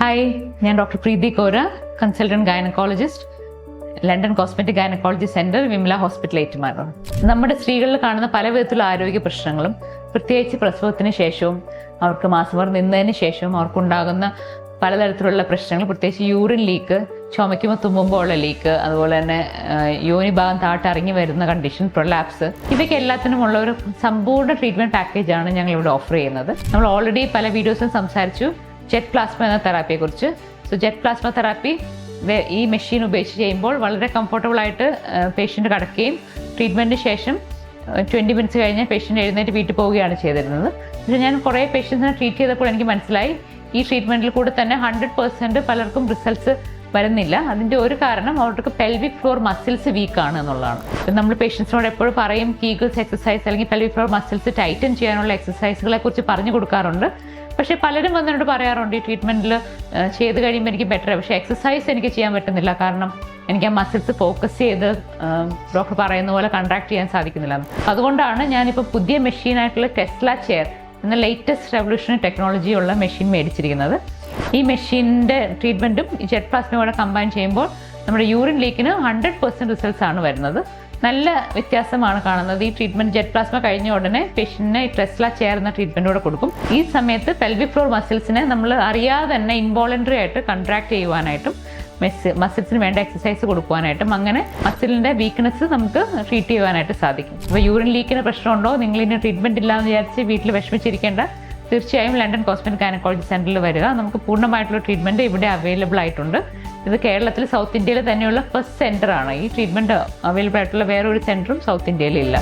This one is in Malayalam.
ഹായ്, ഞാൻ doctor Preethi Kora, consultant gynaecologist, London cosmetic gynaecology centre, Vimala hospital Ettumanoor. നമ്മുടെ സ്ത്രീകളിൽ കാണുന്ന പല വിധത്തിലുള്ള ആരോഗ്യ പ്രശ്നങ്ങളും, പ്രത്യേകിച്ച് പ്രസവത്തിന് ശേഷവും അവർക്ക് മാസമുറ നിന്നതിന് ശേഷവും അവർക്കുണ്ടാകുന്ന പലതരത്തിലുള്ള പ്രശ്നങ്ങൾ, പ്രത്യേകിച്ച് യൂറിൻ ലീക്ക്, ചുമയ്ക്കുമ്പോൾ തുമ്മുമ്പോൾ ഉള്ള ലീക്ക്, അതുപോലെ തന്നെ യോനി ഭാഗം താട്ടിറങ്ങി വരുന്ന കണ്ടീഷൻ, പ്രൊലാപ്സ്, ഇവയ്ക്ക് എല്ലാത്തിനുമുള്ള ഒരു സമ്പൂർണ്ണ ട്രീറ്റ്മെൻറ്റ് പാക്കേജാണ് ഞങ്ങളിവിടെ ഓഫർ ചെയ്യുന്നത്. നമ്മൾ ഓൾറെഡി പല വീഡിയോസും സംസാരിച്ചു ജെറ്റ് പ്ലാസ്മ എന്ന തെറാപ്പിയെക്കുറിച്ച്. ജെറ്റ് പ്ലാസ്മ തെറാപ്പി ഈ മെഷീൻ ഉപയോഗിച്ച് ചെയ്യുമ്പോൾ വളരെ കംഫർട്ടബിൾ ആയിട്ട് പേഷ്യൻ്റ് കിടക്കുകയും ട്രീറ്റ്മെൻറ്റിന് ശേഷം 20 മിനിറ്റ്സ് കഴിഞ്ഞ് പേഷ്യൻ്റ് എഴുന്നേറ്റ് വീട്ടിൽ പോവുകയാണ് ചെയ്തിരുന്നത്. പക്ഷേ ഞാൻ കുറേ പേഷ്യൻസിനെ ട്രീറ്റ് ചെയ്തപ്പോൾ എനിക്ക് മനസ്സിലായി ഈ ട്രീറ്റ്മെൻറ്റിൽ കൂടെ തന്നെ 100% പലർക്കും റിസൾട്ട്സ് വരുന്നില്ല. അതിൻ്റെ ഒരു കാരണം അവർക്ക് പെൽവിക് ഫ്ലോർ മസിൽസ് വീക്കാണ് എന്നുള്ളതാണ്. നമ്മൾ പേഷ്യൻസിനോട് എപ്പോഴും പറയും കീഗിൾസ് എക്സസൈസ് അല്ലെങ്കിൽ പെൽവിക് ഫ്ലോർ മസിൽസ് ടൈറ്റൻ ചെയ്യാനുള്ള എക്സസൈസുകളെ കുറിച്ച് പറഞ്ഞു കൊടുക്കാറുണ്ട്. പക്ഷേ പലരും വന്നിട്ട് പറയാറുണ്ട് ഈ ട്രീറ്റ്മെൻറ്റിൽ ചെയ്ത് കഴിയുമ്പോൾ എനിക്ക് ബെറ്റർ, പക്ഷേ എക്സസൈസ് എനിക്ക് ചെയ്യാൻ പറ്റുന്നില്ല, കാരണം എനിക്ക് ആ മസിൽസ് ഫോക്കസ് ചെയ്ത് ഡോക്ടർ പറയുന്ന പോലെ കൺട്രാക്ട് ചെയ്യാൻ സാധിക്കുന്നില്ല. അതുകൊണ്ടാണ് ഞാനിപ്പോൾ പുതിയ മെഷീനായിട്ടുള്ള ടെസ്ല ചെയർ എന്ന ലേറ്റസ്റ്റ് റെവല്യൂഷണറി ടെക്നോളജിയുള്ള മെഷീൻ മേടിച്ചിരിക്കുന്നത്. ഈ മെഷീനിൻ്റെ ട്രീറ്റ്മെൻറ്റും ഈ ജെറ്റ് പ്ലാസ്മയോടെ കമ്പൈൻ ചെയ്യുമ്പോൾ നമ്മുടെ യൂറിൻ ലീക്കിന് 100% റിസൾട്ട്സ് ആണ് വരുന്നത്. നല്ല വ്യത്യാസമാണ് കാണുന്നത്. ഈ ട്രീറ്റ്മെൻറ്റ് ജെറ്റ് പ്ലാസ്മ കഴിഞ്ഞ ഉടനെ പേഷ്യൻറ്റിന് ടെസ്ല ചെയർ എന്ന ട്രീറ്റ്മെൻറ്റോടെ കൊടുക്കും. ഈ സമയത്ത് പെൽവിക് ഫ്ലോർ മസിൽസിനെ നമ്മൾ അറിയാതെ തന്നെ ഇൻവോളണ്ടറി ആയിട്ട് കൺട്രാക്ട് ചെയ്യുവാനായിട്ടും മസിൽസിന് വേണ്ട എക്സസൈസ് കൊടുക്കുവാനായിട്ടും അങ്ങനെ മസിലിൻ്റെ വീക്ക്നെസ് നമുക്ക് ട്രീറ്റ് ചെയ്യുവാനായിട്ട് സാധിക്കും. അപ്പോൾ യൂറിൻ ലീക്കിന് പ്രശ്നമുണ്ടോ, നിങ്ങളിതിന് ട്രീറ്റ്മെൻറ്റ് ഇല്ലാന്ന് വിചാരിച്ച് വീട്ടിൽ വിഷമിച്ചിരിക്കേണ്ട, തീർച്ചയായും ലണ്ടൻ കോസ്മെറ്റിക് ഗൈനക്കോളജി സെൻറ്ററിൽ വരിക. നമുക്ക് പൂർണ്ണമായിട്ടുള്ള ട്രീറ്റ്മെൻറ്റ് ഇവിടെ അവൈലബിൾ ആയിട്ടുണ്ട്. ഇത് കേരളത്തിൽ സൗത്ത് ഇന്ത്യയിൽ തന്നെയുള്ള ഫസ്റ്റ് സെൻറ്ററാണ്. ഈ ട്രീറ്റ്മെൻറ്റ് അവൈലബിൾ ആയിട്ടുള്ള വേറൊരു സെൻറ്ററും സൗത്ത് ഇന്ത്യയിലില്ല.